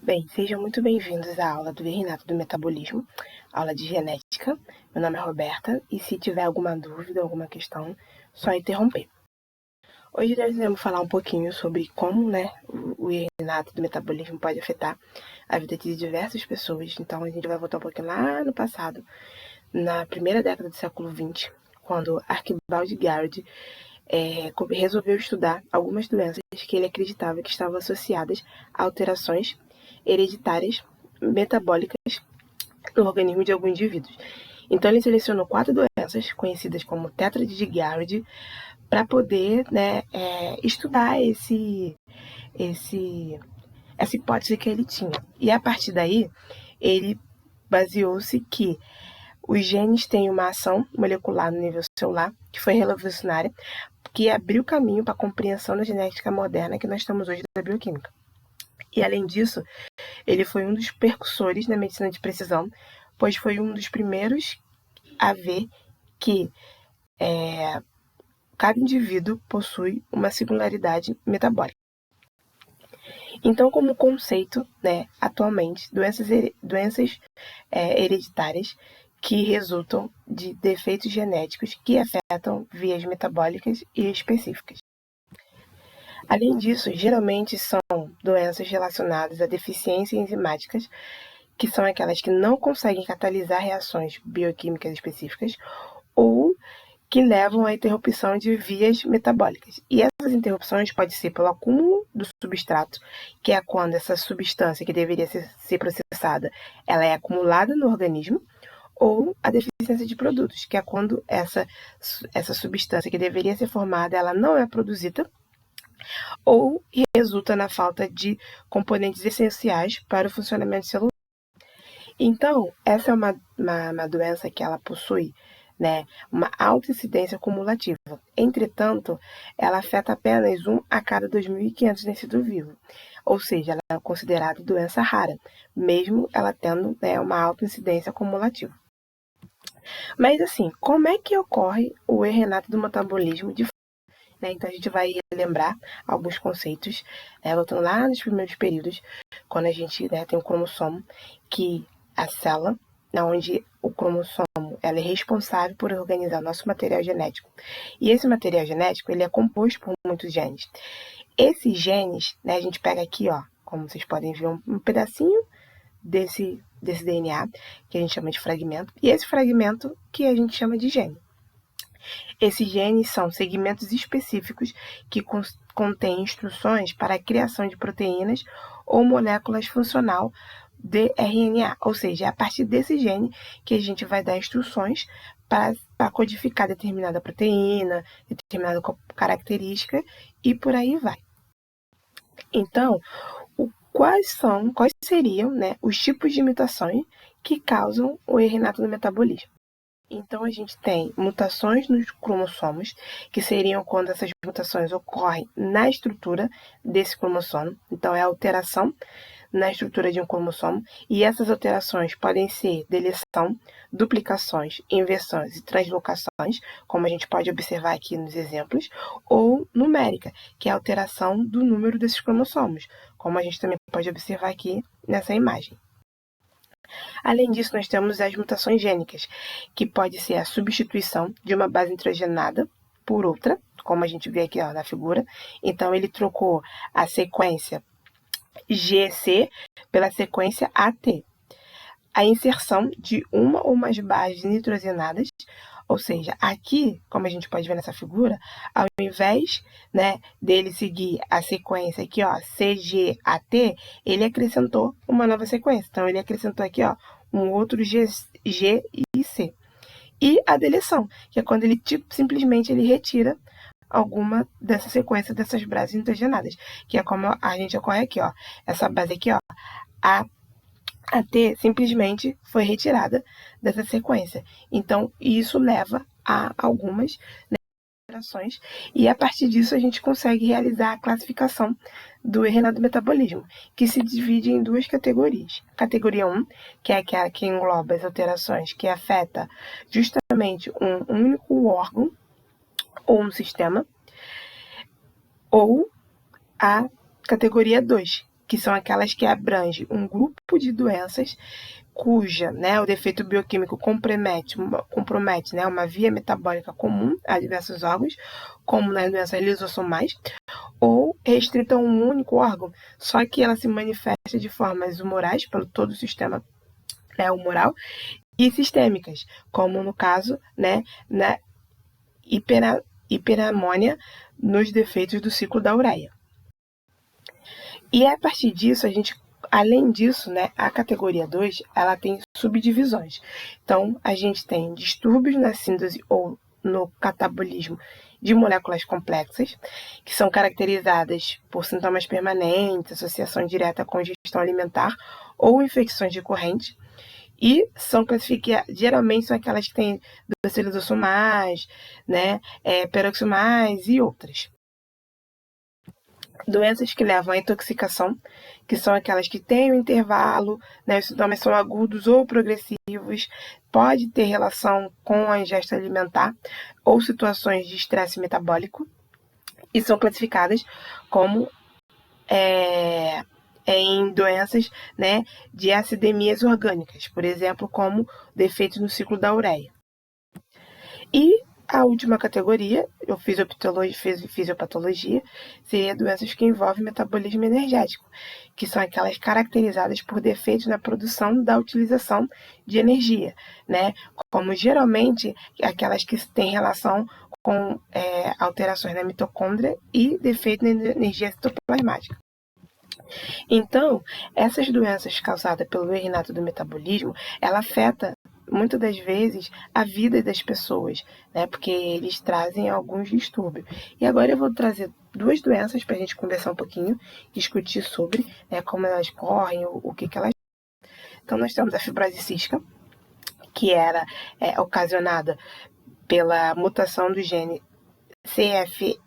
Bem, sejam muito bem-vindos à aula do Renato do Metabolismo, aula de genética. Meu nome é Roberta e se tiver alguma dúvida, alguma questão, só interromper. Hoje nós iremos falar um pouquinho sobre como, o Renato do Metabolismo pode afetar a vida de diversas pessoas. Então a gente vai voltar um pouquinho lá no passado, na primeira década do século XX, quando Archibald Garrett resolveu estudar algumas doenças que ele acreditava que estavam associadas a alterações hereditárias metabólicas no organismo de alguns indivíduos. Então ele selecionou 4 doenças conhecidas como Tríade de Garrett para poder estudar essa hipótese que ele tinha. E a partir daí ele baseou-se que os genes têm uma ação molecular no nível celular que foi revolucionária, que abriu caminho para a compreensão da genética moderna que nós estamos hoje da bioquímica. E, além disso, ele foi um dos precursores na medicina de precisão, pois foi um dos primeiros a ver que cada indivíduo possui uma singularidade metabólica. Então, como conceito, atualmente, doenças hereditárias que resultam de defeitos genéticos que afetam vias metabólicas e específicas. Além disso, geralmente são doenças relacionadas a deficiências enzimáticas, que são aquelas que não conseguem catalisar reações bioquímicas específicas ou que levam à interrupção de vias metabólicas. E essas interrupções podem ser pelo acúmulo do substrato, que é quando essa substância que deveria ser processada, ela é acumulada no organismo, ou a deficiência de produtos, que é quando essa substância que deveria ser formada, ela não é produzida, ou resulta na falta de componentes essenciais para o funcionamento celular. Então, essa é uma doença que ela possui uma alta incidência cumulativa. Entretanto, ela afeta apenas 1 a cada 2.500 nascidos vivos, ou seja, ela é considerada doença rara, mesmo ela tendo uma alta incidência cumulativa. Mas assim, como é que ocorre o Renato do metabolismo de Então a gente vai lembrar alguns conceitos, voltando lá nos primeiros períodos, quando a gente tem o cromossomo, que a célula, onde o cromossomo ela é responsável por organizar o nosso material genético. E esse material genético ele é composto por muitos genes. Esses genes, a gente pega aqui, como vocês podem ver, um pedacinho desse DNA, que a gente chama de fragmento, e esse fragmento que a gente chama de gene. Esses genes são segmentos específicos que contêm instruções para a criação de proteínas ou moléculas funcional de RNA, ou seja, é a partir desse gene que a gente vai dar instruções para codificar determinada proteína, determinada característica e por aí vai. Então, quais seriam os tipos de mutações que causam o Renato do metabolismo? Então, a gente tem mutações nos cromossomos, que seriam quando essas mutações ocorrem na estrutura desse cromossomo. Então, é a alteração na estrutura de um cromossomo. E essas alterações podem ser deleção, duplicações, inversões e translocações, como a gente pode observar aqui nos exemplos, ou numérica, que é a alteração do número desses cromossomos, como a gente também pode observar aqui nessa imagem. Além disso, nós temos as mutações gênicas, que pode ser a substituição de uma base nitrogenada por outra, como a gente vê aqui na figura. Então, ele trocou a sequência GC pela sequência AT. A inserção de uma ou mais bases nitrogenadas, ou seja, aqui, como a gente pode ver nessa figura, ao invés dele seguir a sequência aqui, CGAT, ele acrescentou uma nova sequência. Então, ele acrescentou aqui, um outro G e C. E a deleção, que é quando ele simplesmente ele retira alguma dessa sequência dessas bases nitrogenadas, que é como a gente ocorre aqui, essa base aqui, a T simplesmente foi retirada dessa sequência. Então, isso leva a algumas alterações e a partir disso a gente consegue realizar a classificação do Renato do metabolismo, que se divide em 2 categorias. Categoria 1, que é aquela que engloba as alterações que afeta justamente um único órgão ou um sistema, ou a categoria 2, que são aquelas que abrangem um grupo de doenças cuja, o defeito bioquímico compromete, uma via metabólica comum a diversos órgãos, como nas doenças lisossomais, ou restrita a um único órgão, só que ela se manifesta de formas humorais pelo todo o sistema humoral e sistêmicas, como no caso, na hiperamônia nos defeitos do ciclo da ureia. E a partir disso, além disso, a categoria 2, ela tem subdivisões. Então, a gente tem distúrbios na síntese ou no catabolismo de moléculas complexas, que são caracterizadas por sintomas permanentes, associação direta com ingestão alimentar ou infecções recorrentes, e são classificadas, geralmente são aquelas que têm doenças lisossomais, peroxisomais e outras. Doenças que levam à intoxicação, que são aquelas que têm um intervalo, os sintomas são agudos ou progressivos, pode ter relação com a ingesta alimentar ou situações de estresse metabólico, e são classificadas como em doenças de acidemias orgânicas, por exemplo, como defeitos no ciclo da ureia. E a última categoria, eu fiz fisiopatologia, seria doenças que envolvem metabolismo energético, que são aquelas caracterizadas por defeitos na produção da utilização de energia, como geralmente aquelas que têm relação com alterações na mitocôndria e defeito na energia citoplasmática. Então, essas doenças causadas pelo erro do metabolismo, ela afeta muitas das vezes a vida das pessoas, porque eles trazem alguns distúrbios. E agora eu vou trazer duas doenças para a gente conversar um pouquinho, discutir sobre como elas correm, o que elas. Então, nós temos a fibrose cística, que era ocasionada pela mutação do gene CFTR,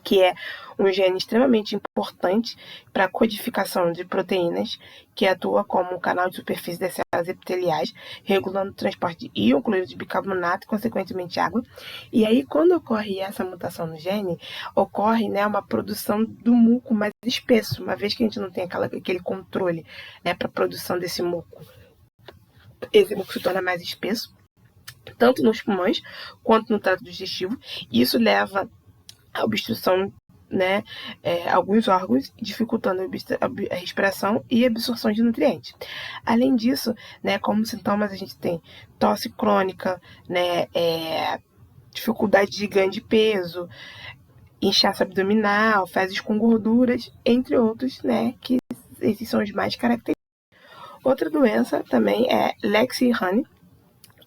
que é um gene extremamente importante para a codificação de proteínas, que atua como um canal de superfície das células epiteliais, regulando o transporte de íon, cloreto de bicarbonato e, consequentemente, água. E aí, quando ocorre essa mutação no gene, ocorre uma produção do muco mais espesso, uma vez que a gente não tem aquele controle para a produção desse muco. Esse muco se torna mais espesso, tanto nos pulmões quanto no trato digestivo, e isso leva a obstrução, alguns órgãos, dificultando a respiração e a absorção de nutrientes. Além disso, como sintomas a gente tem tosse crônica, dificuldade de ganho de peso, inchaço abdominal, fezes com gorduras, entre outros, que esses são os mais característicos. Outra doença também é Lesch-Raney,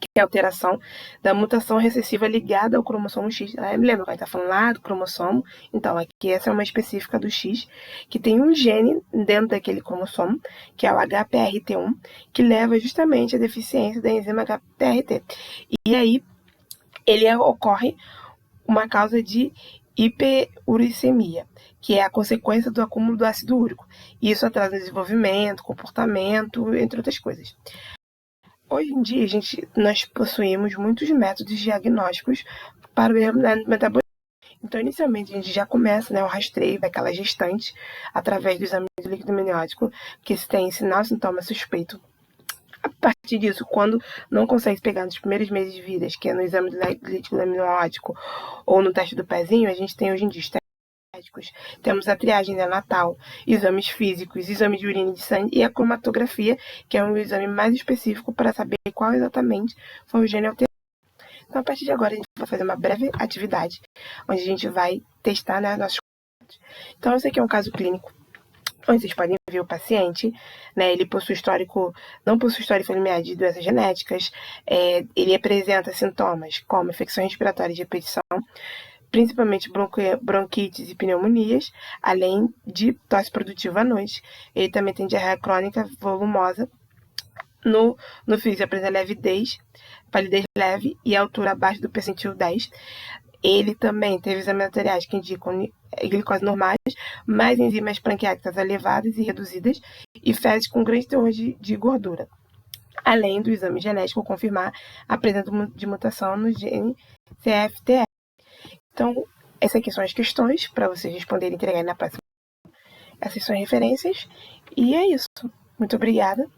que é a alteração da mutação recessiva ligada ao cromossomo X. Lembra que a gente está falando lá do cromossomo? Então, aqui essa é uma específica do X, que tem um gene dentro daquele cromossomo, que é o HPRT1, que leva justamente à deficiência da enzima HPRT. E aí, ele ocorre uma causa de hiperuricemia, que é a consequência do acúmulo do ácido úrico. Isso atrasa o desenvolvimento, comportamento, entre outras coisas. Hoje em dia, nós possuímos muitos métodos diagnósticos para o erro metabolismo. Então, inicialmente, a gente já começa o rastreio daquela gestante através do exame do líquido amniótico, que se tem sinal, sintoma suspeito. A partir disso, quando não consegue pegar nos primeiros meses de vida, que é no exame do líquido amniótico ou no teste do pezinho, a gente tem hoje em dia temos a triagem neonatal, exames físicos, exame de urina e de sangue e a cromatografia, que é um exame mais específico para saber qual exatamente foi o gene alterado. Então, a partir de agora, a gente vai fazer uma breve atividade, onde a gente vai testar nossos conhecimentos. Então, esse aqui é um caso clínico, onde vocês podem ver o paciente, ele não possui histórico familiar de doenças genéticas, ele apresenta sintomas como infecções respiratórias de repetição, principalmente bronquites e pneumonias, além de tosse produtiva à noite. Ele também tem diarreia crônica volumosa. No físico apresenta palidez leve e altura abaixo do percentil 10. Ele também teve exames materiais que indicam glicose normais, mais enzimas pancreáticas elevadas e reduzidas e fezes com grande teor de gordura. Além do exame genético confirmar a presença de mutação no gene CFTR. Então, essas aqui são as questões para vocês responderem e entregarem na próxima. Essas são referências e é isso. Muito obrigada.